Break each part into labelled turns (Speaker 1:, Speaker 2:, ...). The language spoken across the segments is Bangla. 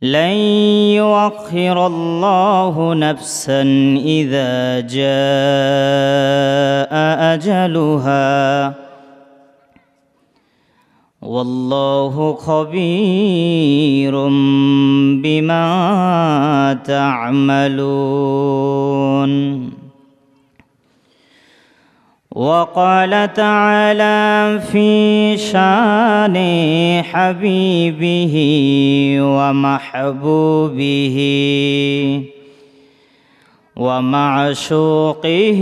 Speaker 1: لن يؤخر الله نفسا إذا جاء أجلها والله خبير بما تعملون. وقال تعالى في شان حبيبه ومحبوبه ومعشوقه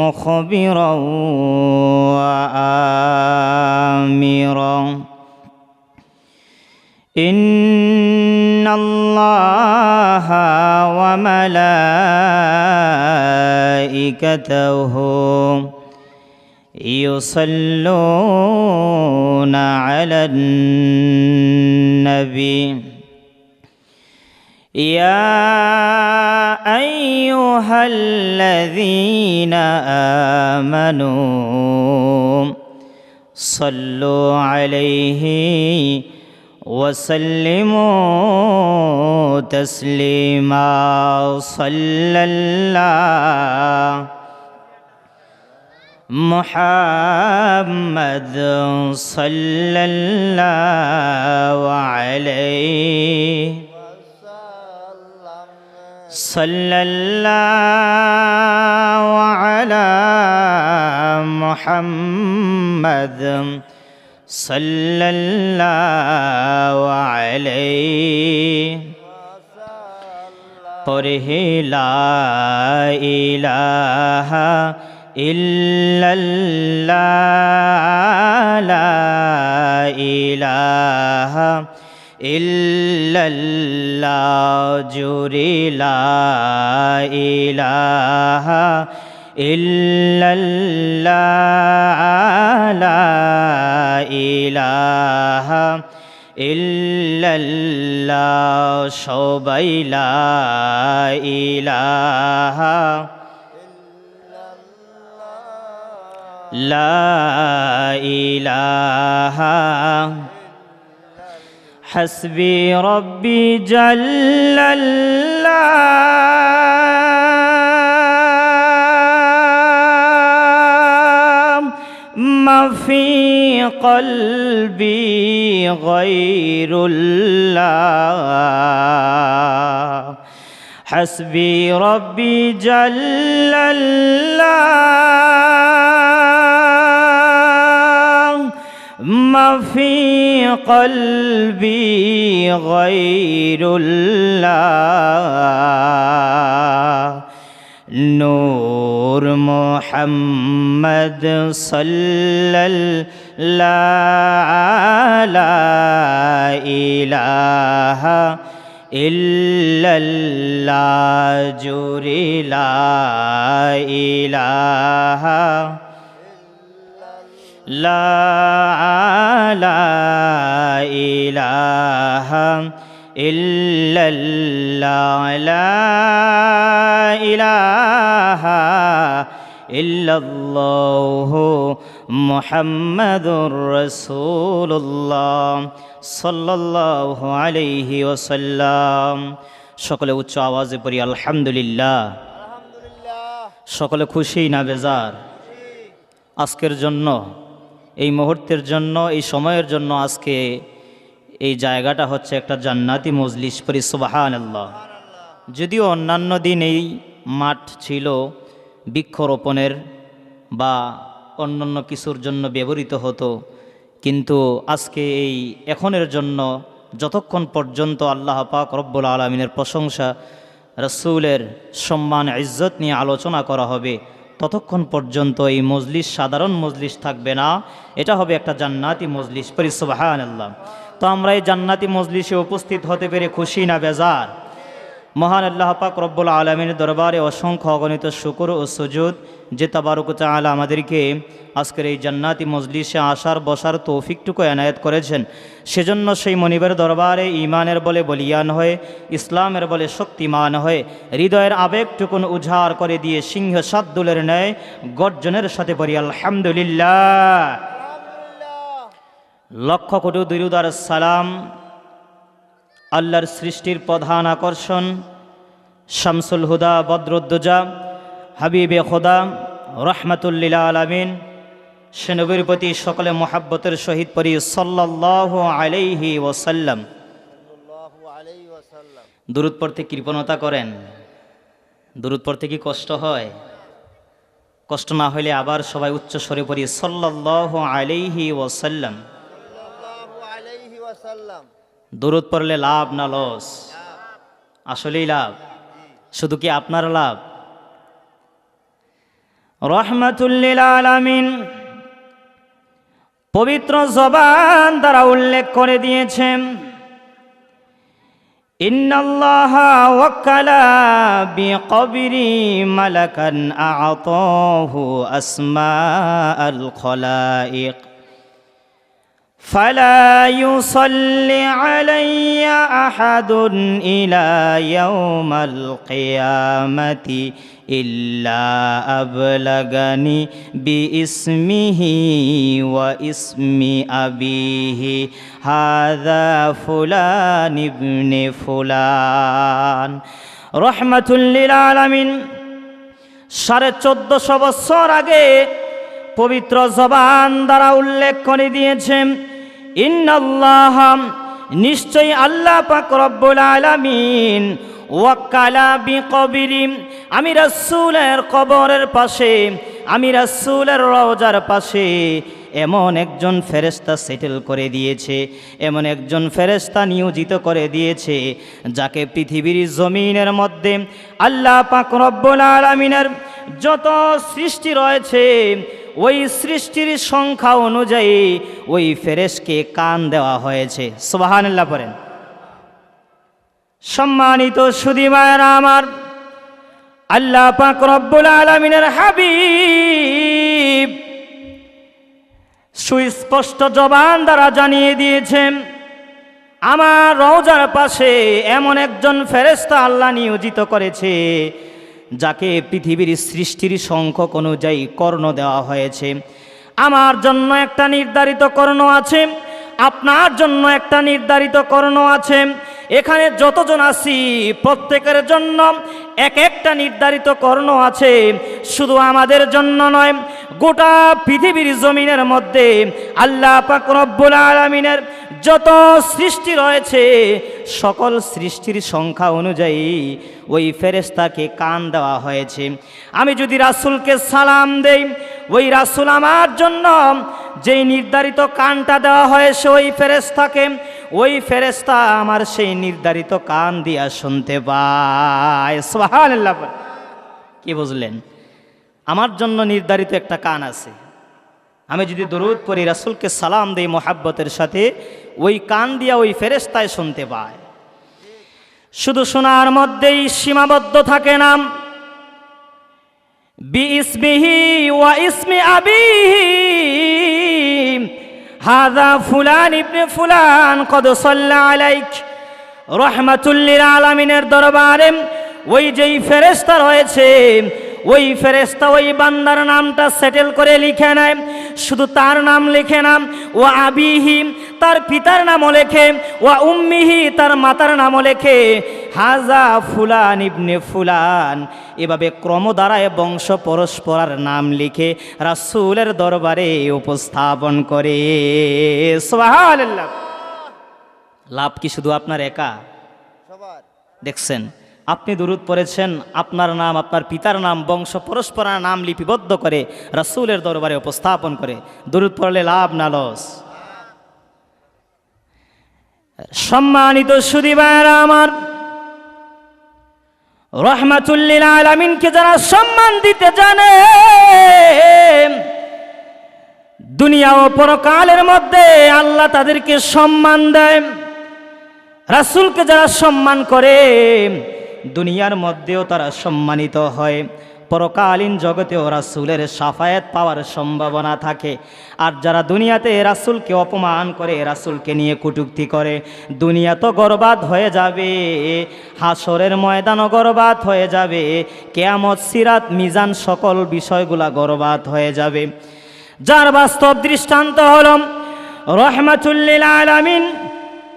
Speaker 1: مخبرا وآمرا: إن الله وملائكته يصلون على النبي يا أيها الذين آمنوا صلوا عليه وسلموا تسليما. صلى الله محمد صلى الله عليه صلى الله على محمد صلى الله عليه পড়ে লা ইলাহা ইল্লাল্লাহ লা ইলাহা ইল্লাল্লাহ জুরি লা ইলাহা ইল্লাল্লাহ লা ইলাহা ইল্লাল্লাহ সবাই লা ইলাহা লা ইলাহা হাসবি রব্বি জাল্লাল্লাহ মা ফি কলবি গায়রুল্লাহ হাসবি রব্বি জাল্লাল্লাহ মা ফি কলবি গায়রুল্লাহ নূর মুহাম্মদ সাল্লাল্লাহু লা ইলাহা ইল্লাল্লাহ জুরি লা ইলাহা লা ইলাহা ইল্লাল্লাহ লা ইলাহা ইল্লাল্লাহ মুহাম্মাদুর রাসূলুল্লাহ সাল্লাল্লাহু আলাইহি ওয়াসাল্লাম। সকলে উচ্চ আওয়াজে পড়ি আলহামদুলিল্লাহ। সকলে খুশি না বেজার? আজকের জন্য, এই মুহূর্তের জন্য, এই সময়ের জন্য আজকে এই জায়গাটা হচ্ছে একটা জান্নাতি মজলিস। পড়ি সুবহানাল্লাহ। যদিও অন্যান্য দিন এই মাঠ ছিল বৃক্ষরোপণের বা অন্যান্য কিছুর জন্য ব্যবহৃত হতো, কিন্তু আজকে এই এখনের জন্য যতক্ষণ পর্যন্ত আল্লাহ পাক রব্বুল আলামিনের প্রশংসা, রাসূলের সম্মান ইজ্জত নিয়ে আলোচনা করা হবে, ততক্ষণ পর্যন্ত এই মজলিস সাধারণ মজলিস থাকবে না, এটা হবে একটা জান্নাতি মজলিস। পড়ি সুবহানাল্লাহ। তো আমরা এই জান্নাতি মজলিসে উপস্থিত হতে পেরে খুশি না বেজার? মহান আল্লাহ পাক রব্বুল আলামিনের দরবারে অসংখ্য অগণিত শুকর ও সুজুদ যে তাবারক ওয়া তাআলা আমাদেরকে আজকের এই জান্নাতি মজলিসে আসার বসার তৌফিকটুকু এনায়েত করেছেন। সেজন্য সেই মনিবের দরবারে ঈমানের বলে বলিয়ান হয়ে, ইসলামের বলে শক্তিমান হয়ে, হৃদয়ের আবেগটুকুন উজাড় করে দিয়ে সিংহ শাদ্দুলের ন্যায় গর্জনের সাথে পড়ি আলহামদুলিল্লাহ। লক্ষ কোটি দুরূদ আর সালাম আল্লাহর সৃষ্টির প্রধান আকর্ষণ, শামসুল হুদা বদরুদ্দোজা হাবিবে খোদা রহমাতুল লিল আলামিন, সে নবীর প্রতি সকলে মোহাব্বতের সহিত পড়ি সাল্লাল্লাহু আলাইহি ওয়াসাল্লাম। দুরূদ পড়তে কৃপণতা করেন? দুরূদ পড়তে কি কষ্ট হয়? কষ্ট না হইলে আবার সবাই উচ্চ স্বরে পড়ি সাল্লাল্লাহু আলাইহি ওয়াসাল্লাম। দুরূদ পড়লে লাভ না লস? আসলেই লাভ। শুধু কি আপনার লাভ? রহমাতুল লিল আলামিন পবিত্র জবান দ্বারা উল্লেখ করে দিয়েছেন, ইন্নাল্লাহা ওয়াক্কালা বিকবরি মালাকান আ'তাহু আসমাআল খলাইক ফালা ইউসাল্লি আলাইয়া আহাদুন ইলা ইয়াউমাল কিয়ামাতি ইল্লা আবলাগানি বিইসমিহি ওয়া ইসমি আবিহি হাযা ফুলান ইবনে ফুলান। রহমাতুল লিল আলামিন 1450 বছর আগে পবিত্র জবান দ্বারা উল্লেখ করে দিয়েছেন, ইন্নাল্লাহা নিশ্চয়ই আল্লাহ পাক রব্বুল আলামিন ওয়াক্কালা বিকবরি, আমি রাসূলের কবরের পাশে, আমি রাসূলের রওজার পাশে এমন একজন ফেরেশতা সেটেল করে দিয়েছে, এমন একজন ফেরেশতা নিয়োজিত করে দিয়েছে যাকে পৃথিবীর জমিনের মধ্যে আল্লাহ পাক রব্বুল আলামিনের যত সৃষ্টি রয়েছে ওই সৃষ্টির সংখ্যা অনুযায়ী ওই ফেরেশকে কান দেওয়া হয়েছে। সুবহানাল্লাহ পড়েন। সম্মানিত সুধী ভাইরা আমার, আল্লাহ পাক রব্বুল আলামিনের হাবিব সুস্পষ্ট জবান দ্বারা জানিয়ে দিয়েছেন, আমার রওজার পাশে এমন একজন ফেরেশতা আল্লাহ নিয়োজিত করেছে যাকে পৃথিবীর সৃষ্টির সংখ্যক অনুযায়ী কর্ণ দেওয়া হয়েছে। আমার জন্য একটা নির্ধারিত কর্ণ আছে, আপনার জন্য একটা নির্ধারিত কর্ণ আছে। এখানে যতজন আছি প্রত্যেকের জন্য এক একটা নির্ধারিত কর্ণ আছে। শুধু আমাদের জন্য নয়, গোটা পৃথিবীর জমিনের মধ্যে আল্লাহ পাক রব্বুল আলামিনের যত সৃষ্টি রয়েছে সকল সৃষ্টির সংখ্যা অনুযায়ী ওই ফেরেশতাকে কান দেওয়া হয়েছে। আমি যদি রাসূলকে সালাম দেই, ওই রাসূল আমার জন্য যেই নির্ধারিত কানটা দেওয়া হয়েছে ওই ফেরেশতাকে, ওই ফেরেশতা আমার সেই নির্ধারিত কান দিয়া শুনতে পায়। সুবহানাল্লাহ। কি বুঝলেন? আমার জন্য নির্ধারিত একটা কান আছে। আমি যদি দরুদ পড়ি, রাসূলকে সালাম দেই মোহাব্বতের সাথে, ওই কান দিয়া ওই ফেরেশতায় শুনতে পায়। শুধু শোনার মধ্যেই সীমাবদ্ধ থাকে না, বিইসমিহি ওয়া ইসমি আবিহি হাযা ফুলান ইবনে ফুলান কদ সাল্লা আলাইক। রহমাতুল লিল আলামিনের দরবারে ওই যেই ফেরেশতা রয়েছে, ওই ফেরেশতা ওই বান্দার নামটা সেটেল করে লিখে নেয়। শুধু তার নাম লিখে না, ও আবিহি তার পিতার নামও লেখে, ও উম্মিহি তার মাতার নামও লেখে, হাযা ফুলান ইবনে ফুলান এভাবে ক্রম দ্বারায় বংশ পরস্পরার নাম লিখে রাসূলের দরবারে উপস্থাপন করে। সুবহানাল্লাহ। লাভ কি শুধু আপনার একা? দেখছেন, আপনি দুরূদ পড়েছেন, আপনার নাম, আপনার পিতার নাম, বংশ পরস্পরার নাম লিপিবদ্ধ করে রাসূলের দরবারে উপস্থাপন করে। দুরূদ পড়লে লাভ না লস? সম্মানিত সুধী ভাইরা আমার, রহমাতুল লিল আলামিনকে যারা সম্মান দিতে জানে, দুনিয়া ও পরকালের মধ্যে আল্লাহ তাদেরকে সম্মান দেয়। রাসূলকে যারা সম্মান করে দুনিয়ার মধ্যেও তারা সম্মানিত হয়, পরকালীন জগতেও রাসূলের শাফায়াত পাওয়ার সম্ভাবনা থাকে। আর যারা দুনিয়াতে রাসূলকে অপমান করে, রাসূলকে নিয়ে কটূক্তি করে, দুনিয়া তো বরবাদ হয়ে যাবে, হাসরের ময়দানও বরবাদ হয়ে যাবে, কিয়ামত, সিরাত, মিজান সকল বিষয়গুলা বরবাদ হয়ে যাবে। যার বাস্তব দৃষ্টান্ত হল রহমাতুল লিল আলামিন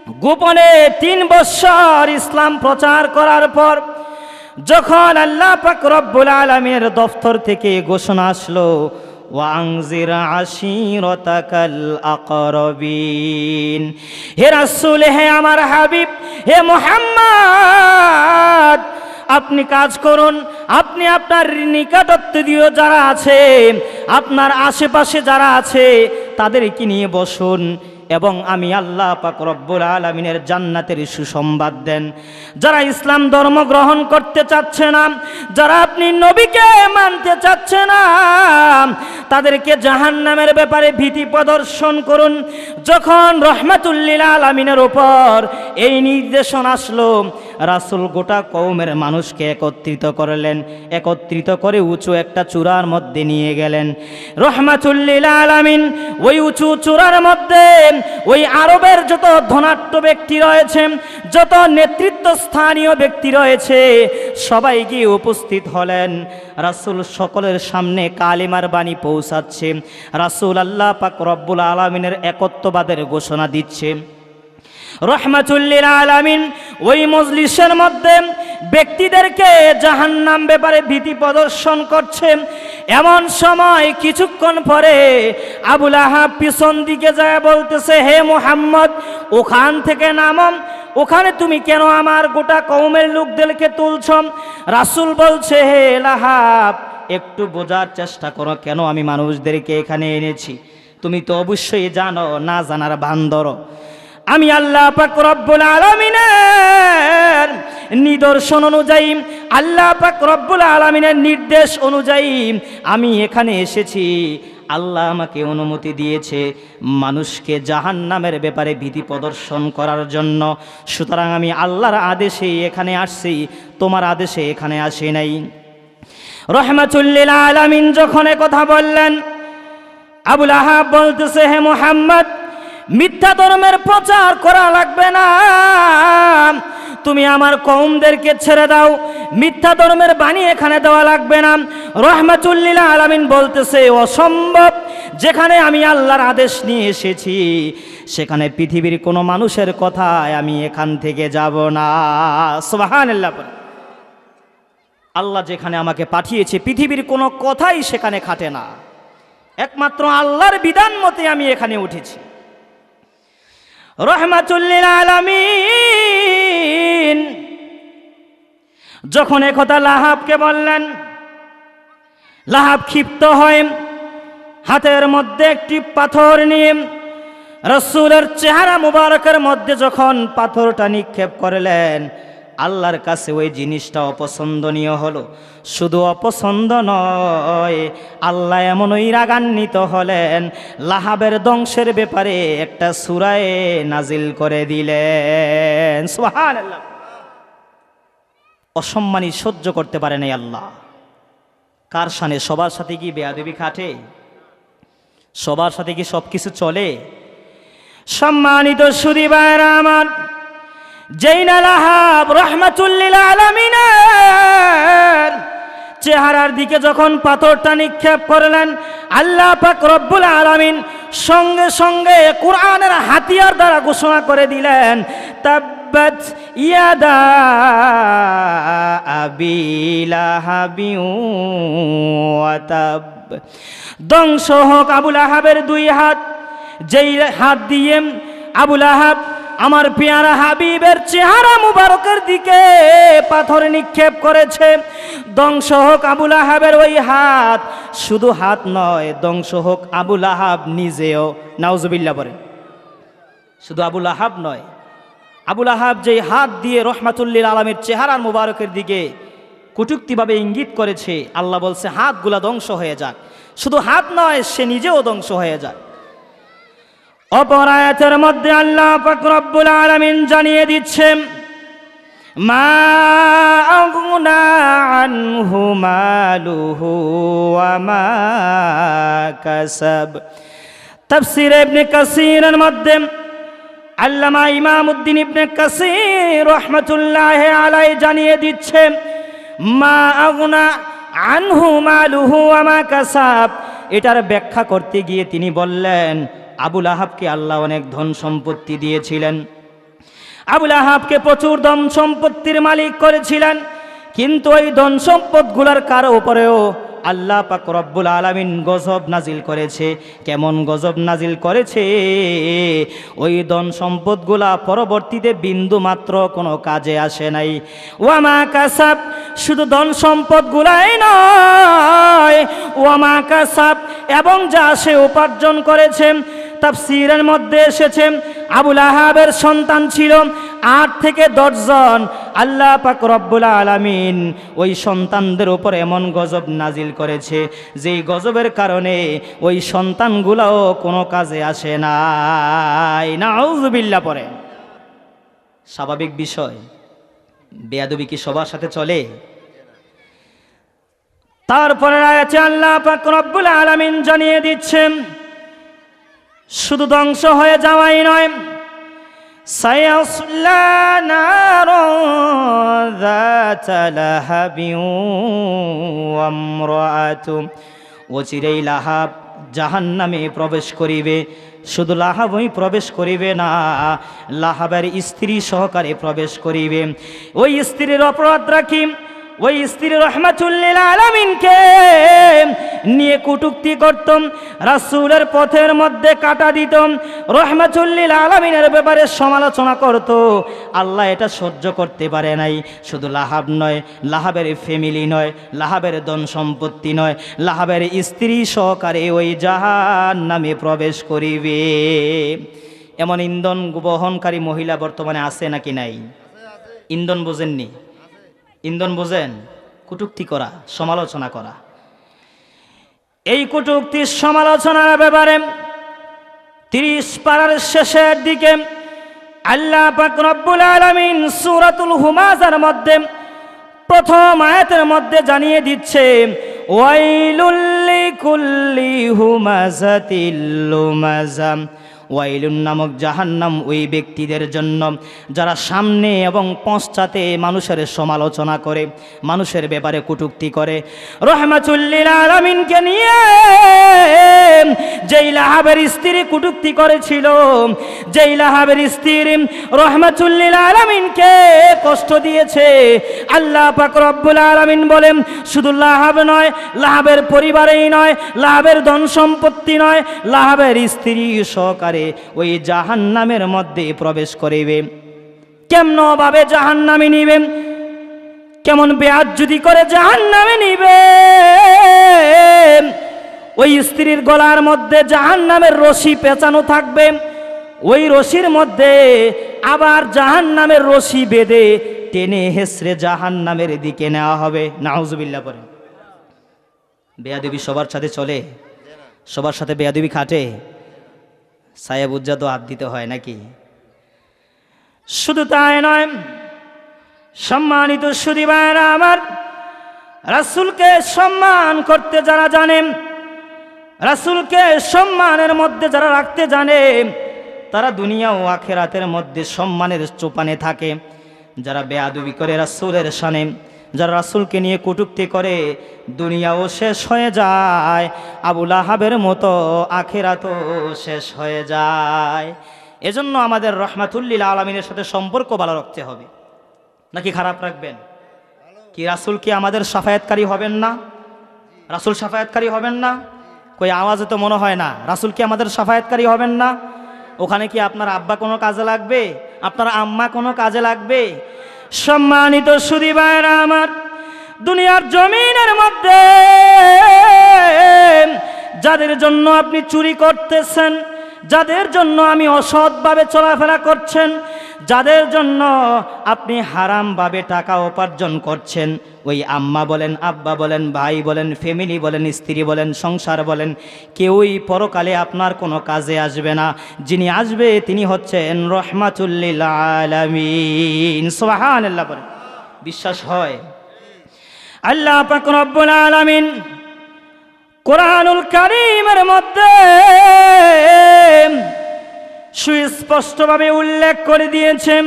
Speaker 1: গোপনে 3 বছর ইসলাম প্রচার করার পর যখন আল্লাহ পাক রব্বুল আলামিনের দফতর থেকে ঘোষণা আসলো, ওয়াংজির আশিরতাকাল আকরাবিন, হে রাসূল, হে আমার হাবিব, হে মুহাম্মদ, আপনি কাজ করুন, আপনি আপনার নিকটাত্মীয় যারা আছে, আপনার আশেপাশে যারা আছে তাদেরকে নিয়ে বসুন এবং আমি আল্লাহ পাক রব্বুল আলামিনের জান্নাতের সুসংবাদ দেন। যারা ইসলাম ধর্ম গ্রহণ করতে চাচ্ছে না, যারা আপনি নবীকে মানতে চাচ্ছে না, তাদেরকে জাহান্নামের ব্যাপারে ভীতি প্রদর্শন করুন। যখন রহমাতুল লিল আলামিনের উপর এই নির্দেশনা আসলো, রাসূল গোটা কওমের মানুষকে একত্রিত করলেন, একত্রিত করে উঁচু একটা চূড়ার মধ্যে নিয়ে গেলেন। রহমাতুল লিল আলামিন ওই উঁচু চূড়ার মধ্যে ওই আরবের যত ধনাঢ্য ব্যক্তি রয়েছে, যত নেতৃত্ব স্থানীয় ব্যক্তি রয়েছে, সবাই গিয়ে উপস্থিত হলেন। রাসূল সকলের সামনে কালিমার বাণী পৌঁছাচ্ছে, রাসূল আল্লাহ পাক রব্বুল আলামিনের একত্ববাদের ঘোষণা দিচ্ছে। রহমাতুল লিল আলামিন ওই মজলিসের মধ্যে ব্যক্তিদেরকে জাহান্নাম ব্যাপারে ভীতি প্রদর্শন করছে। এমন সময় কিছুক্ষণ পরে আবুল আহাব পিছন দিকে যায় বলতেছে, হে মুহাম্মদ, ওখান থেকে নামো, ওখানে তুমি কেন আমার গোটা কওমের লোকদেরকে তুলছ? রাসূল বলছে, হে লাহাব, একটু বোঝার চেষ্টা করো কেন আমি মানুষদেরকে এখানে এনেছি। তুমি তো অবশ্যই জানো, না জানার ভান ধরো। আমি আল্লাহ পাক রব্বুল আলামিনের নিদর্শন অনুযায়ী, আল্লাহ পাক রব্বুল আলামিনের নির্দেশ অনুযায়ী আমি এখানে এসেছি। আল্লাহ আমাকে অনুমতি দিয়েছে মানুষকে জাহান্নামের ব্যাপারে ভীতি প্রদর্শন করার জন্য। সুতরাং আমি আল্লাহর আদেশে এখানে আসছি, তোমার আদেশে এখানে আসি নাই। রহমাতুল লিল আলামিন যখন কথা বললেন, আবুল আহাব বলতেছে, হে মুহাম্মদ, মিথ্যা ধর্মের প্রচার করা লাগবে না, তুমি আমার কওমদেরকে ছেড়ে দাও, মিথ্যা ধর্মের বাণী এখানে দেওয়া লাগবে না। রহমাতুল লিল আলামিন বলতেছে, অসম্ভব, যেখানে আমি আল্লাহর আদেশ নিয়ে এসেছি সেখানে পৃথিবীর কোনো মানুষের কথায় আমি এখান থেকে যাব না। সুবহানাল্লাহ। আল্লাহ যেখানে আমাকে পাঠিয়েছে পৃথিবীর কোনো কথাই সেখানে খাটে না, একমাত্র আল্লাহর বিধান মতে আমি এখানে উঠেছি। রহমাতুল লিল আলামিন যখন একথা লাহাবকে বললেন, লাহাব ক্ষিপ্ত হয়, হাতের মধ্যে একটি পাথর নিয়ে রাসূলের চেহারা মুবারকের মধ্যে যখন পাথরটা নিক্ষেপ করলেন, আল্লাহর কাছে ওই জিনিসটা অপছন্দনীয় হলো। শুধু অপছন্দ নয়, আল্লাহ এমনই রাগান্বিত হলেন, লাহাবের ধ্বংসের ব্যাপারে একটা সূরা নাজিল করে দিলেন। সুবহানাল্লাহ। অসম্মানী সহ্য করতে পারে নাই আল্লাহ। কার শানে? সবার সাথে কি বেয়াদবি খাটে? সবার সাথে কি সব কিছু চলে? সম্মানিত সুধী ভাইরা আমার, যেইনা লাহাব রহমাতুল লিল আলামিনের চেহারার দিকে যখন পাথরটা নিক্ষেপ করলেন, আল্লাহ পাক রব্বুল আলামিন সঙ্গে সঙ্গে কোরআনের হাতিয়ার দ্বারা ঘোষণা করে দিলেন, তাব্বাত ইয়াদা আবি লাহাবি ওয়া তাব, ধ্বংস হোক আবুল আহাবের 2 হাত। যেই হাত দিয়ে আবুল আহাব আমার পেয়ারা হাবিবের চেহারা মুবারকের দিকে পাথর নিক্ষেপ করেছে, ধ্বংস হোক আবুল আহাবের ওই হাত। শুধু হাত নয়, ধ্বংস হোক আবুল আহাব নিজেও। নাউজুবিল্লাহ বলেন। শুধু আবুল আহাব নয়, আবুল আহাব যেই হাত দিয়ে রহমাতুল লিল আলামিনের চেহারার মুবারকের দিকে কটূক্তিভাবে ইঙ্গিত করেছে, আল্লাহ বলছে হাতগুলা ধ্বংস হয়ে যাক। শুধু হাত নয়, সে নিজেও ধ্বংস হয়ে যায়। অপর আয়াতের মধ্যে আল্লাহ পাক রব্বুল আলামিন জানিয়ে দিচ্ছেন, মা আগনা আনহু মালুহু ওয়া মা কাসাব। তাফসীর ইবনে কাসীরের মধ্যে আল্লামা ইমামউদ্দিন ইবনে কাসীর রাহমাতুল্লাহি আলাইহি জানিয়ে দিচ্ছেন, মা আগনা আনহু মালুহু ওয়া মা কাসাব। এটার ব্যাখ্যা করতে গিয়ে তিনি বললেন, আবুল আহাবকে আল্লাহ অনেক ধন সম্পত্তি দিয়েছিলেন, আবুল আহাবকে প্রচুর ধন সম্পত্তির মালিক করেছিলেন, কিন্তু ওই ধন সম্পদগুলোর কারো উপরেও আল্লাহ পাক রব্বুল আলামিন গজব নাজিল করেছে। কেমন গজব নাজিল করেছে? ওই ধন সম্পদগুলা পরবর্তীতে বিন্দু মাত্র কোনো কাজে আসে নাই। ওয়ামা কাসাব, শুধু ধন সম্পদগুলাই নয়, ওয়ামা কাসাব, এবং যা সে উপার্জন করেছে। তাফসীরের মধ্যে এসেছে আবুল আহাবের সন্তান ছিল 8 থেকে 10 জন। আল্লাহ পাক রব্বুল আলামিন ওই সন্তানদের উপর এমন গজব নাজিল করেছে, যেই গজবের কারণে ওই সন্তানগুলোও কোনো কাজে আসে নাই। নাউযুবিল্লাহ পড়ে। স্বাভাবিক বিষয়, বেয়াদবি কি সবার সাথে চলে? তারপরে আয়াতে আল্লাহ পাক রব্বুল আলামিন জানিয়ে দিচ্ছেন, শুধু ধ্বংস হয়ে যাওয়াই নয়, সায়াসলা নারান যাতা লাহাবিন ওয়া ইমরাআতু, অচিরেই লাহাব জাহান্নামে প্রবেশ করিবে। শুধু লাহাবই প্রবেশ করিবে না, লাহাবের স্ত্রী সহকারে প্রবেশ করিবে। ওই স্ত্রীর অপরাধ রাখি, ওই স্ত্রী রাহমাতুল লিল আলামিনকে নিয়ে কটূক্তি করত, রাসূলের পথের মধ্যে কাটা দিত, রাহমাতুল লিল আলামিনের ব্যাপারে সমালোচনা করত। আল্লাহ এটা সহ্য করতে পারে নাই। শুধু লাহাব নয়, লাহাবের ফ্যামিলি নয়, লাহাবের ধন সম্পত্তি নয়, লাহাবের স্ত্রী সহকারে ওই জাহান্নামে প্রবেশ করিবে। এমন ইন্ধন বহনকারী মহিলা বর্তমানে আছে নাকি নাই? ইন্ধন বোঝেননি? ইন্ধন বোঝেন? কটূক্তি করা, সমালোচনা করা। এই কটূক্তির সমালোচনার ব্যাপারে 30 পারার শেষের দিকে আল্লাহ পাক রব্বুল আলামিন সূরাতুল হুমাযার মধ্যে প্রথম আয়াতের মধ্যে জানিয়ে দিচ্ছে, ওয়াইলুল লিকুল্লি হুমাযাতিল লুমাযা। ওয়াইলুন নামক জাহান্নাম ওই ব্যক্তিদের জন্য যারা সামনে এবং পশ্চাতে মানুষের সমালোচনা করে, মানুষের ব্যাপারে কটূক্তি করে। রাহমাতুল লিল আলামিনকে নিয়ে যেই লাহাবের স্ত্রী কটূক্তি করেছিল, যেই লাহাবের স্ত্রী রাহমাতুল লিল আলামিনকে কষ্ট দিয়েছে, আল্লাহ পাক রব্বুল আলামিন বলেন, শুধু লাহাব নয়, লাহাবের পরিবারেই নয়, লাহাবের ধন সম্পত্তি নয়, লাহাবের স্ত্রী সহকারে ওই জাহান্নামের মধ্যে প্রবেশ করিবে। কেমন ভাবে জাহান্নামে নিবে, কেমন বেয়াজ্জুদি করে জাহান্নামে নিবে। ওই স্ত্রীর গলার মধ্যে জাহান্নামের রশি পেঁচানো থাকবে, ওই রশির মধ্যে আবার জাহান্নামের রশি বেঁধে টেনে হেসড়ে জাহান্নামের দিকে নেওয়া হবে। নাউযুবিল্লাহ পড়ে। বেয়াদবি সবার সাথে চলে? সবার সাথে বেয়াদবি খাটে? ছায়া বুজ্জা তো হাত দিতে হয় নাকি? শুধু তাই নয়, সম্মানিত সুধী ভাইরা আমার, রাসূলকে সম্মান করতে যারা জানেন, রাসূলকে সম্মানের মধ্যে যারা রাখতে জানে, তারা দুনিয়া ও আখিরাতের মধ্যে সম্মানের চোপানে থাকে। যারা বেয়াদবি করে রাসূলের শানে, যারা রাসূলকে নিয়ে কটূক্তি করে, দুনিয়াও শেষ হয়ে যায়, আবু লাহাবের মতো আখিরাতও শেষ হয়ে যায়। এজন্য আমাদের রাহমাতুল লিল আলামিনের সাথে সম্পর্ক ভালো রাখতে হবে। নাকি খারাপ রাখবেন? কি রাসূল কি আমাদের শাফায়াতকারী হবেন না? রাসূল শাফায়াতকারী হবেন না? কই আওয়াজে তো মনে হয় না। রাসূল কি আমাদের শাফায়াতকারী হবেন না? ওখানে কি আপনার আব্বা কোনো কাজে লাগবে? আপনার আম্মা কোনো কাজে লাগবে? সম্মানিত সুধী ভাইরা আমার, দুনিয়ার জমিনের মধ্যে যাদের জন্য আপনি চুরি করতেছেন, যাদের জন্য আমি অসৎভাবে চলাফেরা করছেন, যাদের জন্য আপনি হারামভাবে টাকা উপার্জন করছেন, ওই আম্মা বলেন, আব্বা বলেন, ভাই বলেন, ফ্যামিলি বলেন, স্ত্রী বলেন, সংসার বলেন, কেউই পরকালে আপনার কোনো কাজে আসবে না। যিনি আসবে তিনি হচ্ছেন রাহমাতুল লিল আলামিন। সুবহানাল্লাহ বলেন। বিশ্বাস হয়? আল্লাহ পাক রব্বুল আলামিন কোরআনুল কারীমের মধ্যে সুস্পষ্টভাবে উল্লেখ করে দিয়েছেন,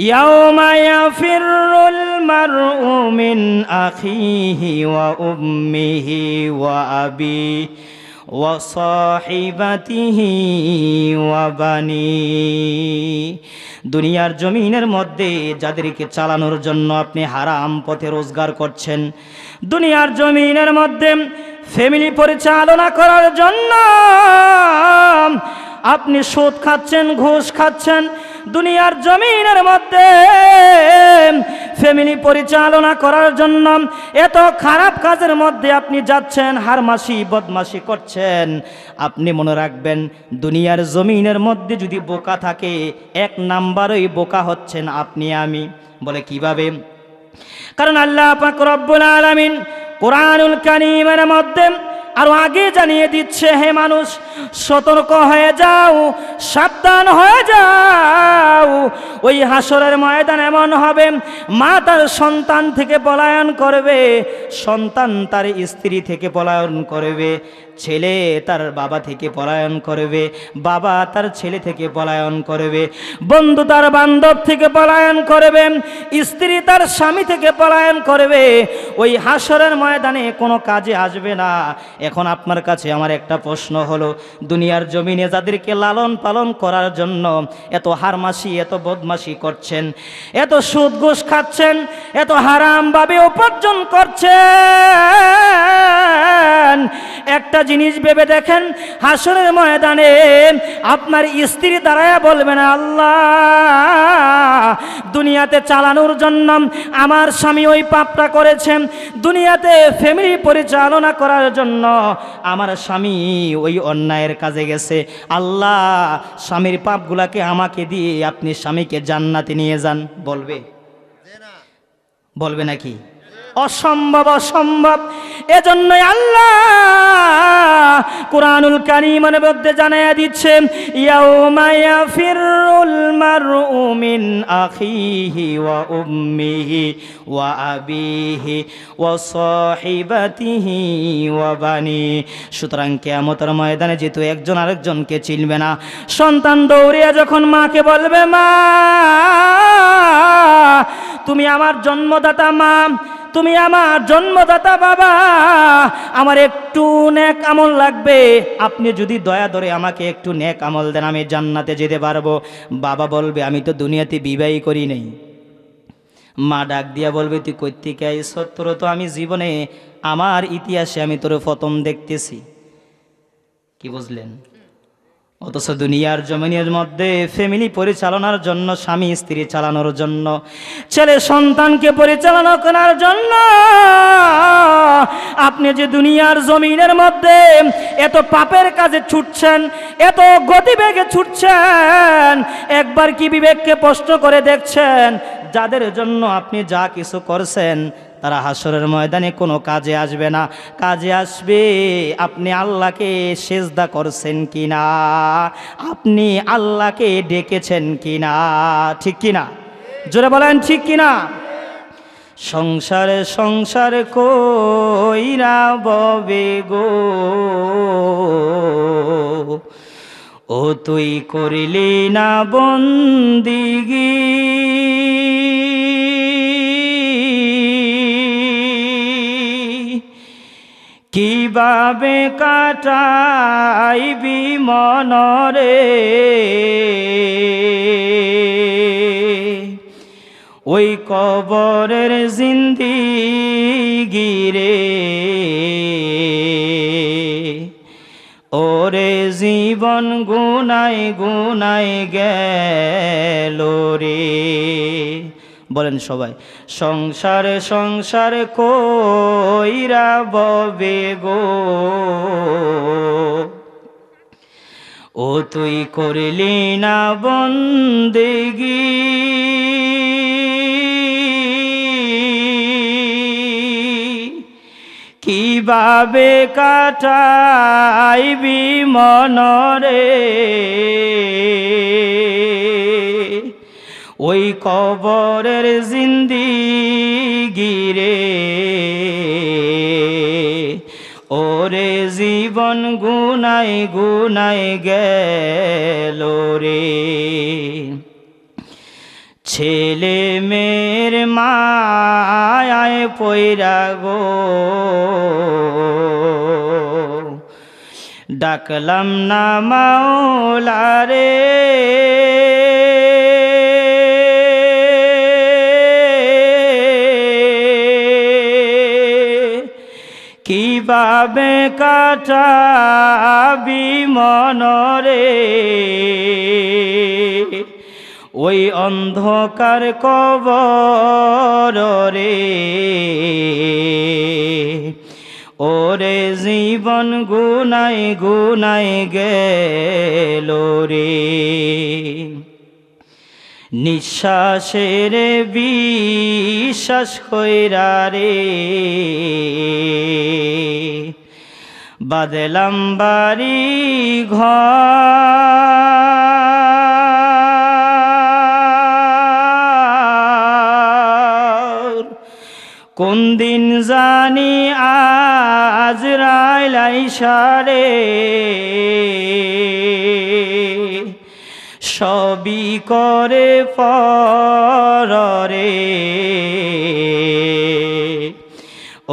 Speaker 1: ইয়াউমা ইয়াফিরুল মারউ মিন আখিহি ওয়া উম্মিহি ওয়া আবিহি ওয়া সাহিবাতিহি ওয়া বানি। দুনিয়ার জমিনের মধ্যে যাদেরকে চালানোর জন্য আপনি হারাম পথে রোজগার করছেন, দুনিয়ার জমিনের মধ্যে ফ্যামিলি পরিচালনা করার জন্য আপনি সুদ খাচ্ছেন, ঘুষ খাচ্ছেন, দুনিয়ার জমিনের মধ্যে ফ্যামিলি পরিচালনা করার জন্য এত খারাপ কাজের মধ্যে আপনি যাচ্ছেন, হারমাসি বদমাশি করছেন, আপনি মনে রাখবেন দুনিয়ার জমিনের মধ্যে যদি বোকা থাকে, এক নাম্বারই বোকা হচ্ছেন আপনি আমি। বলে কিভাবে? কারণ আল্লাহ পাক রব্বুল আলামিন কোরআনুল কারীমের মধ্যে আরো আগে জানিয়ে দিচ্ছে, হে মানুষ সতর্ক হয়ে যাও, সাবধান হয়ে যাও। ওই হাসরের ময়দান এমন হবে, মা তার সন্তান থেকে পলায়ন করবে, সন্তান তার স্ত্রী থেকে পলায়ন করবে, ছেলে তার বাবা থেকে পলায়ন করবে, বাবা তার ছেলে থেকে পলায়ন করবে, বন্ধু তার বান্ধব থেকে পলায়ন করবে, স্ত্রী তার স্বামী থেকে পলায়ন করবে। ওই হাসরের ময়দানে কোনো কাজে আসবে না। এখন আপনার কাছে আমার একটা প্রশ্ন হলো, দুনিয়ার জমিনে যাদেরকে লালন পালন করার জন্য এত হারমাসি, এত বদমাশি করছেন, এত সুদ ঘুষ খাচ্ছেন, এত হারামভাবে উপার্জন করছেন, একটা জিনিস ভেবে দেখেন, হাসরের ময়দানে আপনার স্ত্রী দাঁড়ায়া বলবে না, আল্লাহ দুনিয়াতে চালানোর জন্য আমার স্বামী ওই পাপটা করেছেন, দুনিয়াতে ফ্যামিলি পরিচালনা করার জন্য আমার স্বামী ওই অন্যায়ের কাজে গেছে, আল্লাহ স্বামীর পাপগুলাকে আমাকে দিয়ে আপনি স্বামীকে জান্নাতে নিয়ে যান। বলবে? বলবে নাকি? অসম্ভব, অসম্ভব। এজন্যই আল্লাহ কুরআনুল কারীমের মধ্যে জানায়া দিচ্ছে, ইয়াউমা ইয়াফিরুল মারউ মিন আখিহি ওয়া উম্মিহি ওয়া আবিহি ওয়া সাহিবাতিহি ওয়া বানি। সুতরাং কিয়ামতের ময়দানে যেহেতু একজন আরেকজনকে চিনবে না, সন্তান দৌড়িয়া যখন মাকে বলবে, মা তুমি আমার জন্মদাতা, মা তুমি আমার জন্মদাতা, বাবা আমার একটু নেক আমল লাগবে, আপনি যদি দয়া ধরে আমাকে একটু নেক আমল দেন আমি জান্নাতে যেতে পারবো। বাবা বলবে, আমি তো দুনিয়াতে বিবাহই করি নাই। মা ডাক দিয়া বলবে, তুই কই থেকে আইছ? তোর তো আমি জীবনে আমার ইতিহাসে আমি তোর প্রথম দেখতেছি। কি বুঝলেন? অথচ দুনিয়ার জমিনের মধ্যে ফ্যামিলি পরিচালনার জন্য, স্বামী স্ত্রী চালানোর জন্য, ছেলে সন্তানকে পরিচালনা করার জন্য আপনি যে দুনিয়ার জমিনের মধ্যে এত পাপের কাজে ছুটছেন, এত গতিবেগে ছুটছেন, একবার কি বিবেককে প্রশ্ন করে দেখছেন যাদের জন্য আপনি যা কিছু করছেন তারা হাসরের ময়দানে কোনো কাজে আসবে না। কাজে আসবে আপনি আল্লাহকে সেজদা করছেন কিনা, আপনি আল্লাহকে ডেকেছেন কিনা। ঠিক কিনা? জোরে বলেন ঠিক কিনা? সংসারে সংসার কইরা ববে গো, ও তুই করিলি না বন্দিগি, কিভাবে কাটাইবি মনরে, ওই কবরের জিন্দিগি রে, ওরে জীবন গুনাই গুনাই গেল রে। বলেন সবাই, সংসারে সংসার কইরা ববে গো, ও তুই করলি না বন্দেগি, কিভাবে কাটাইবি মনরে, ওই কবরের জিন্দিগি রে, ওরে জীবন গুনাই গুনাই গেল রে। ছেলে মেয়ের মায়ায় পয়রা গো, ডাকলাম না মাওলা রে, কিভাবে কাটাবি মনরে ওই অন্ধকার কবর রে, ওরে জীবন গুনাই গুনাই গেল রে, নিঃশ্বাসের বিশ্বাস কইরা রে বাদলাম বাড়ি ঘর, কোন দিন জানি আজরাইল আইসা রে, সবই করে পরে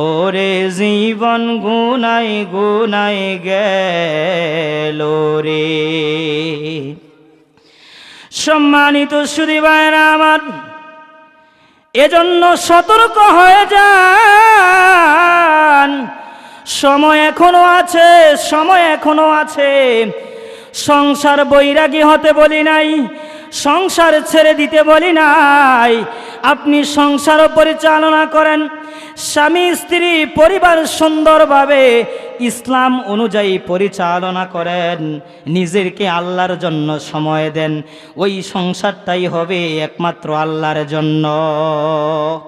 Speaker 1: ওরে জীবন গুনাই গুনাই গেল রে। সম্মানিত সুধী ভাইরা আমার, এজন্য সতর্ক হয়ে যান, সময় এখনো আছে, সময় এখনো আছে। সংসার বৈরাগী হতে বলি নাই, সংসার ছেড়ে দিতে বলি নাই। আপনি সংসার পরিচালনা করেন, স্বামী স্ত্রী পরিবার সুন্দরভাবে ইসলাম অনুযায়ী পরিচালনা করেন, নিজেকে আল্লাহর জন্য সময় দেন, ওই সংসারটাই হবে একমাত্র আল্লাহর জন্য।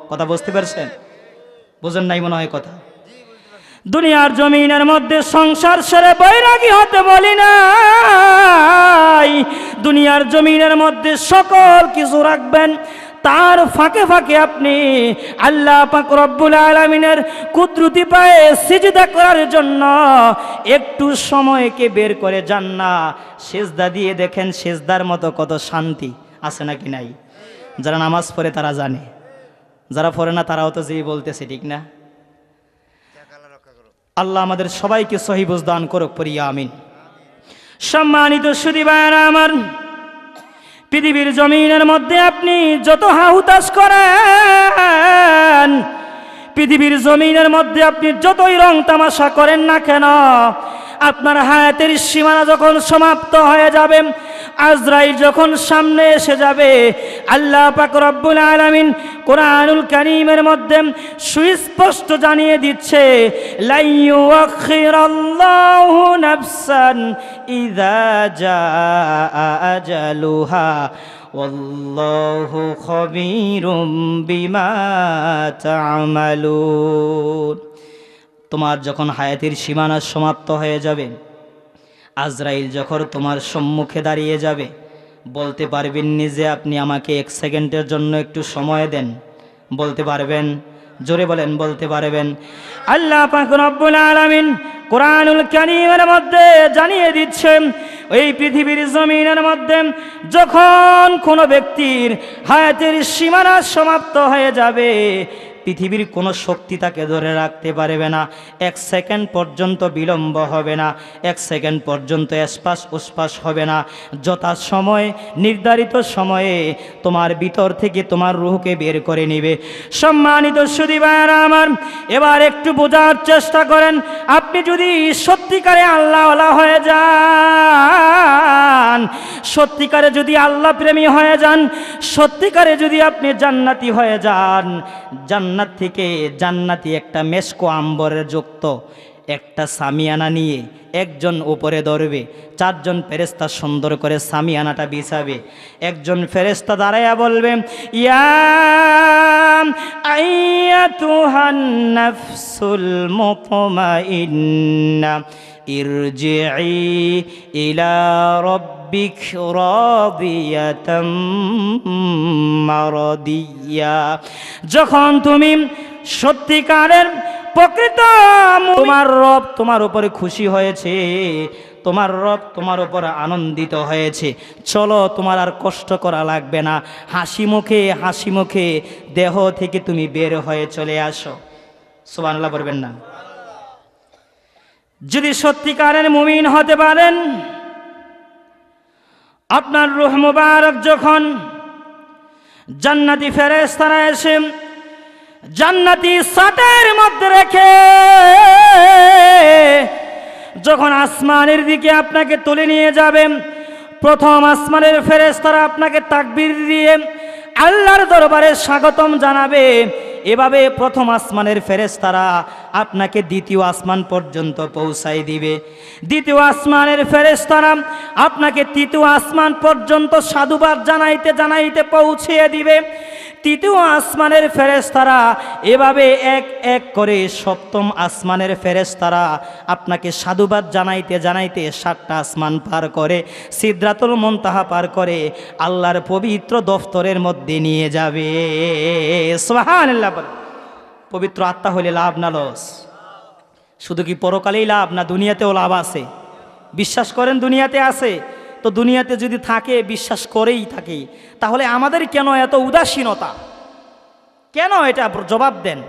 Speaker 1: কথা বুঝতে পারছেন? বুঝেন নাই মনে হয় কথা। দুনিয়ার জমিনের মধ্যে সংসার ছেড়ে বৈরাগী হতে বলি নাই। দুনিয়ার জমিনের মধ্যে সকল কিছু রাখবেন, তার ফাঁকে ফাঁকে আপনি আল্লাহ পাক রব্বুল আলামিনের কুদরতি পায়ে সিজদা করার জন্য একটু সময়কে বের করে যান না। সিজদা দিয়ে দেখেন সিজদার মতো কত শান্তি আছে নাকি নাই। যারা নামাজ পড়ে তারা জানে, যারা পড়ে না তারাও তো যেই বলতেছে, ঠিক না? আল্লাহ আমাদের সবাইকে সহি বুঝ দান করুক, পড়িয়া আমিন। সম্মানিত সুধী ভাইরা আমার, পৃথিবীর জমিনের মধ্যে আপনি যত হাহুতাশ করেন, পৃথিবীর জমিনের মধ্যে আপনি যতই রং তামাশা করেন না কেন, আপনার হায়াতের সীমানা যখন সমাপ্ত হয়ে যাবে, আজরাইল যখন সামনে এসে যাবে, আল্লাহ পাক রব্বুল আলামিন কোরআনুল কারীমের মধ্যে সুস্পষ্ট জানিয়ে দিচ্ছে, লা ইউআখিরাল্লাহু নাফসান ইযা জাআ আজালুহা ওয়াল্লাহু খাবীরুম বিমা তা'মালুন। তোমার যখন হায়াতের সীমানা সমাপ্ত হয়ে যাবে, আজরাইল যখন তোমার সম্মুখে দাঁড়িয়ে যাবে, বলতে পারবেন নিজে আপনি আমাকে 1 সেকেন্ডের জন্য একটু সময় দেন? বলতে পারবেন? জোরে বলেন, বলতে পারবেন? আল্লাহ পাক রব্বুল আলামিন কোরআনুল কারীমের মধ্যে জানিয়ে দিচ্ছেন, এই পৃথিবীর জমিনের মধ্যে যখন কোনো ব্যক্তির হায়াতের সীমানা সমাপ্ত হয়ে যাবে, পৃথিবীর কোনো শক্তি তাকে ধরে রাখতে পারবে না। 1 সেকেন্ড পর্যন্ত বিলম্ব হবে না, 1 সেকেন্ড পর্যন্ত এসপাস ওসপাস হবে না। যথা সময়, নির্ধারিত সময়ে তোমার ভিতর থেকে তোমার রূহকে বের করে নেবে। সম্মানিত সুধী ভাইরা আমার, এবার একটু বোঝার চেষ্টা করেন, আপনি যদি সত্যিকারে আল্লাহওয়ালা হয়ে যান, সত্যিকারে যদি আল্লাহ প্রেমী হয়ে যান, সত্যিকারে যদি আপনি জান্নাতি হয়ে যান, জান্নাত থেকে জান্নাতি একটা মেশকো আম্বরের যুক্ত একটা সামিয়ানা নিয়ে একজন উপরে ধরবে, 4 জন ফেরেশতা সুন্দর করে সামিয়ানাটা বিছাবে। একজন ফেরেশতা দাঁড়ায়া বলবে, ইয়া আইয়াতুহান নাফসুল মুতমাইন্না ইরজিই ইলা রাব্বিক রাদিয়াতাম মারদিয়া। যখন তুমি সত্যিকারের প্রকৃত তোমার রব তোমার উপরে খুশি হয়েছে, তোমার রব তোমার উপর আনন্দিত হয়েছে, চলো তোমার আর কষ্ট করা লাগবে না, হাসি মুখে দেহ থেকে তুমি বের হয়ে চলে আসো। সুবহানাল্লাহ বলবেন না? যদি সত্যিকারের মুমিন হতে পারেন, আপনার রূহ মুবারক যখন জান্নাতি ফেরেশতারা এসে জান্নাতি ছাদের মধ্যে রেখে যখন আসমানের দিকে আপনাকে তুলে নিয়ে যাবে, প্রথম আসমানের ফেরেশতারা আপনাকে তাকবীর দিয়ে আল্লাহর দরবারে স্বাগতম জানাবে। এভাবে প্রথম আসমানের ফেরেশতারা আপনাকে দ্বিতীয় আসমান পর্যন্ত পৌঁছাই দিবে। দ্বিতীয় আসমানের ফেরেশতারা আপনাকে তৃতীয় আসমান পর্যন্ত সাধুবাদ জানাইতে জানাইতে পৌঁছিয়ে দিবে। তৃতীয় আসমানের ফেরেশতারা এভাবে এক এক করে সপ্তম আসমানের ফেরেশতারা আপনাকে সাধুবাদ জানাইতে জানাইতে 7টা আসমান পার করে সিদরাতুল মুনতাহা পার করে আল্লাহর পবিত্র দফতরের মধ্যে নিয়ে যাবে। সুবহানাল্লাহ। পবিত্র আত্মা হলে লাভ না লস? শুধু কি পরকালেই লাভ, না দুনিয়াতেও লাভ আছে? বিশ্বাস করেন দুনিয়াতে আছে? তো দুনিয়াতে যদি থাকে, বিশ্বাস করেই থাকে, তাহলে আমাদের কেন এত উদাসীনতা? কেন? এটা জবাব দেন।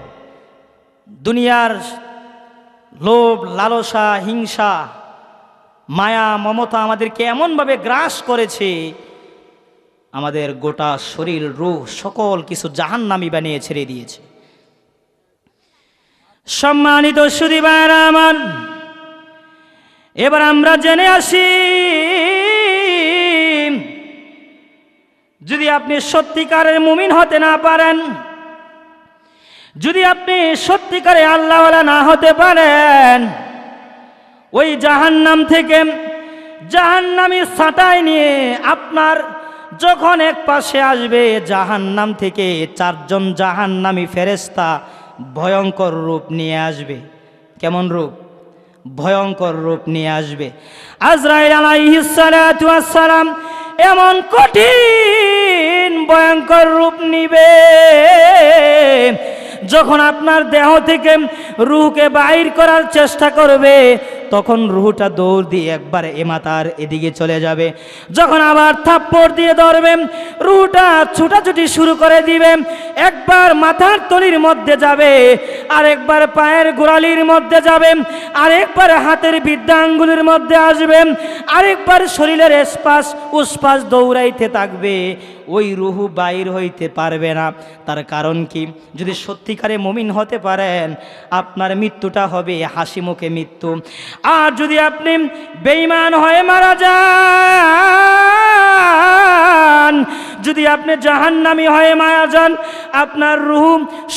Speaker 1: দুনিয়ার লোভ, লালসা, হিংসা, মায়া, মমতা আমাদেরকে এমনভাবে গ্রাস করেছে, আমাদের গোটা শরীর, রূহ সকল কিছু জাহান্নামী বানিয়ে ছেড়ে দিয়েছে। সম্মানিত সুধীবার আমার, এবার আমরা জেনে আসি, যদি আপনি সত্যিকারের মুমিন হতে না পারেন, যদি আপনি সত্যিকারে আল্লাহওয়ালা না হতে পারেন, ওই জাহান্নাম থেকে জাহান্নামী ছাঁটাই নিয়ে আপনার যখন এক পাশে আসবে, জাহান্নাম থেকে 4 জন জাহান্নামী ফেরেশতা ভয়ঙ্কর রূপ নিয়ে আসবে। কেমন রূপ? ভয়ঙ্কর রূপ নিয়ে আসবে। আজরাইল আলাইহিস সালাতু ওয়াস সালাম এমন কঠিন ভয়ঙ্কর রূপ নিবে, যখন আপনার দেহ থেকে রূহকে বাইর করার চেষ্টা করবে, তখন রূহটা দৌড় দিয়ে একবার এমাতার এদিকে চলে যাবে। যখন আবার থাপ্পড় দিয়ে ধরবে, রূহটা ছুটাছুটি শুরু করে দিবে। একবার মাথার তলির মধ্যে যাবে, আর একবার পায়ের গোড়ালির মধ্যে যাবে, আর একবার হাতের বৃদ্ধাঙ্গুলের মধ্যে আসবে, আরেকবার শরীরের এসপাশ উসপাশ দৌড়াইতে থাকবে। ওই রূহ বাইর হইতে পারবে না। তার কারণ কি? যদি সত্যিকারে মুমিন হতে পারেন, আপনার মৃত্যুটা হবে হাসি মুখে মৃত্যু। আর যদি আপনি বেঈমান হয়ে মারা যান, যদি আপনি জাহান্নামী হয়ে মারা যান, আপনার রূহ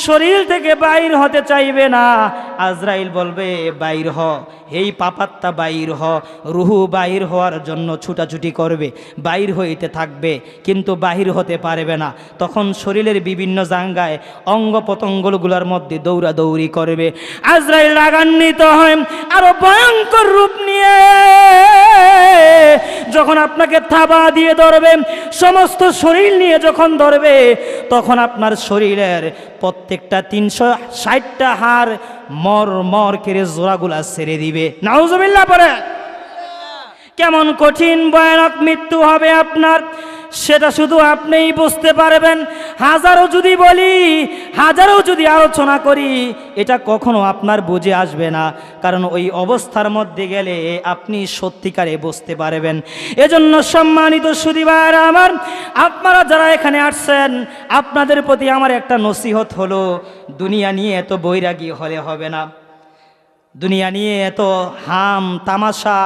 Speaker 1: শরীর থেকে বাইর হতে চাইবে না। আজরাইল বলবে, বাইর হ, এই পাপাত্তা বাইর হ। রূহ বাইর হওয়ার জন্য ছুটাছুটি করবে, বাইর হইতে থাকবে, কিন্তু বাহির হতে পারবে না। তখন শরীরের বিভিন্ন জায়গায় অঙ্গ প্রত্যঙ্গগুলোর মধ্যে দৌড়াদৌড়ি করবে। আজরাইল রাগান্বিত হয়, আরো ভয়ঙ্কর রূপ নিয়ে যখন আপনাকে থাবা দিয়ে ধরবে, সমস্ত শরীর নিয়ে যখন ধরবে, তখন আপনার শরীরের প্রত্যেকটা 360টা হাড় মর মর করে জোড়াগুলা ছেড়ে দিবে। নাউজুবিল্লাহ পড়ে। কেমন কঠিন ভয়ানক মৃত্যু হবে আপনার, সেটা শুধু আপনিই বুঝতে পারবেন। হাজারো যদি বলি, হাজারো যদি আলোচনা করি, এটা কখনো আপনার বুঝে আসবে না, কারণ ওই অবস্থার মধ্যে গেলে আপনি সত্যিকারে বুঝতে পারবেন। এজন্য সম্মানিত সুধীবার আমার, আপনারা যারা এখানে আসছেন, আপনাদের প্রতি আমার একটা নসিহত হলো, দুনিয়া নিয়ে এত বৈরাগী হলে হবে না। দুনিয়া নিয়ে এত হাম তামাশা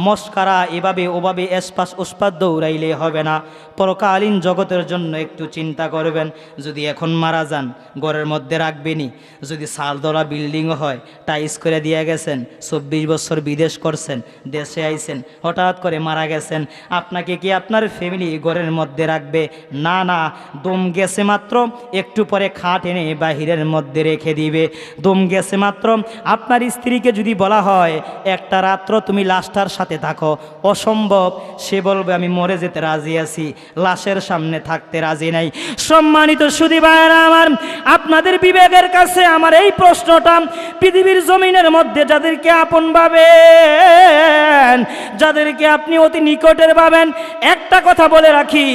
Speaker 1: মস্কারা এভাবে ওভাবে এসপাস ওসপাস দৌড়াইলে হবে না। পরকালীন জগতের জন্য একটু চিন্তা করবেন। যদি এখন মারা যান, ঘরের মধ্যে রাখবেনি। যদি সালদলা বিল্ডিং হয়, টাইস করে দিয়ে গেছেন, 24 বছর বিদেশ করছেন, দেশে আইছেন, হঠাৎ করে মারা গেছেন, আপনাকে কি আপনার ফ্যামিলি ঘরের মধ্যে রাখবে? না না, দম গেছে মাত্র একটু পরে খাট এনে বাহিরের মধ্যে রেখে দিবে। দম গেছে মাত্র আপনার স্ত্রীকে যদি বলা হয়, একটা রাত্র তুমি লাশটার সাথে সাথে থাকো, অসম্ভব। সে বলবে আমি মরে যেতে রাজি আছি, লাশের সামনে থাকতে রাজি নাই। সম্মানিত সুধী ভাইয়েরা আমার, আপনাদের বিবেকের কাছে আমার এই প্রশ্নটা, পৃথিবীর জমিনের মধ্যে যাদেরকে আপন ভাবেন, যাদেরকে আপনি অতি নিকটের ভাবেন, একটা কথা বলে রাখি,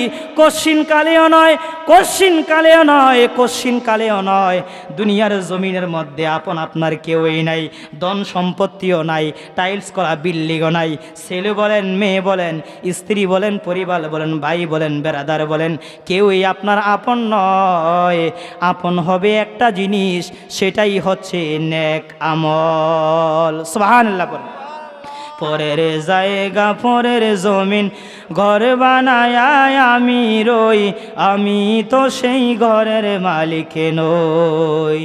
Speaker 1: কশ্চিনকালেও নয়, কশ্চিনকালেও নয়, কশ্চিনকালেও নয়, দুনিয়ার জমিনের মধ্যে আপন আপনার কেউই নাই, ধন সম্পত্তিও নাই, টাইলস করা বিল্ডিংও নাই, ছেলে বলেন, মেয়ে বলেন, স্ত্রী বলেন, পরিবার বলেন, ভাই বলেন, বেরাদার বলেন, কেউই আপনার আপন নয়। আপন হবে একটা জিনিস, সেটাই হচ্ছে নেক আমল। সুবহানাল্লাহ বলেন। পরের জায়গা পরের জমিন ঘর বানায় আমি রই, আমি তো সেই ঘরের মালিক নই।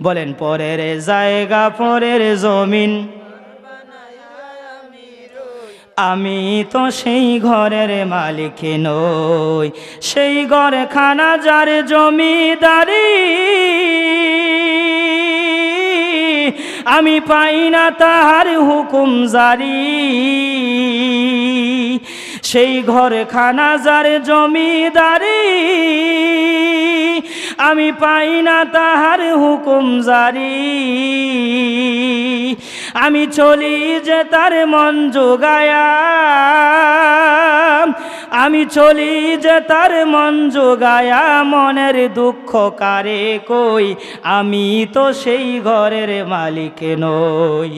Speaker 1: বলেন, পরের জায়গা পরের জমিন, আমি তো সেই ঘরের মালিক নই। সেই ঘরে খানা যার জমিদারি, আমি পাই না তাহার হুকুম জারি। সেই ঘরে খানা যার জমিদারি, আমি পাই না তাহার হুকুম জারি। আমি চলি যে তার মন জোগায়া, আমি চলি যে তার মন জোগায়া, মনের দুঃখ কারে কই, আমি তো সেই ঘরের মালিক নই।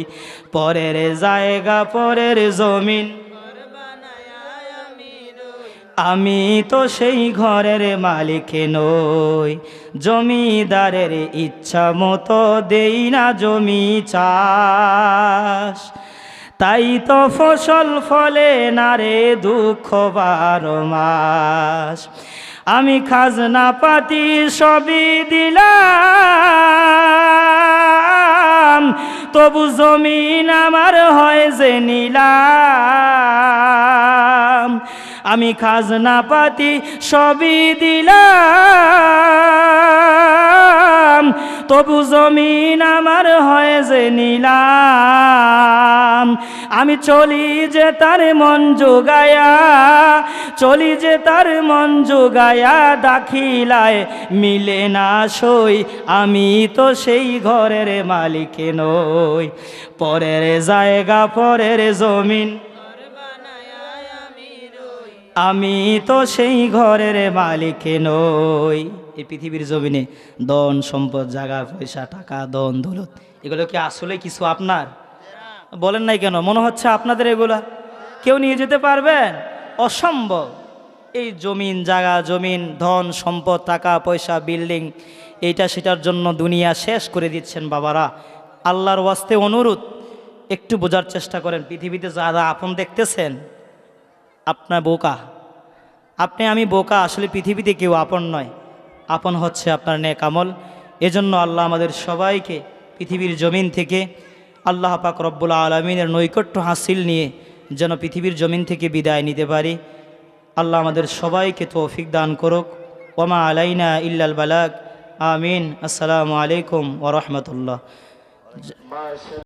Speaker 1: পরের জায়গা পরের জমিন, আমি তো সেই ঘরের মালিক নই। জমিদারের ইচ্ছা মতো দেই না জমি চাষ, তাই তো ফসল ফলে না রে দুঃখ 12 মাস। আমি খাজনা পাতি সবই দিলাম, তবু জমিন আমার হয় যে নিলাম। আমি খাজনা পাতি সবই দিলাম, তবু জমিন আমার হয় যে নিলাম। আমি চলি যে তার মন জোগায়া, চলি যে তার মন জোগায়া, দাখিলায় মিলে না সই, আমি তো সেই ঘরের মালিক নই। পরের জায়গা পরের জমিন, আমি তো সেই ঘরের মালিক নই। এই পৃথিবীর জমিনে ধন সম্পদ, জায়গা পয়সা, টাকা, ধন দৌলত, এগুলো কি আসলে কিছু আপনার? বলেন নাই কেন? মনে হচ্ছে আপনাদের এগুলা কেউ নিয়ে যেতে পারবেন? অসম্ভব। এই জমিন, জায়গা, জমিন, ধন সম্পদ, টাকা পয়সা, বিল্ডিং, এইটা সেটার জন্য দুনিয়া শেষ করে দিচ্ছেন বাবারা। আল্লাহর ওয়াস্তে অনুরোধ, একটু বোঝার চেষ্টা করেন। পৃথিবীতে যারা আপন দেখতেছেন, আপনার বোকা, আপনি আমি বোকা। আসলে পৃথিবীতে কেউ আপন নয়, আপন হচ্ছে আপনার নেক আমল। এজন্য আল্লাহ আমাদের সবাইকে পৃথিবীর জমিন থেকে আল্লাহ পাক রব্বুল আলামিনের নৈকট্য হাসিল নিয়ে যেন পৃথিবীর জমিন থেকে বিদায় নিতে পারি। আল্লাহ আমাদের সবাইকে তৌফিক দান করুক। ওমা আলাইনা ইল্লাল বালাগ। আমিন। আসসালামু আলাইকুম ওয়া রাহমাতুল্লাহ।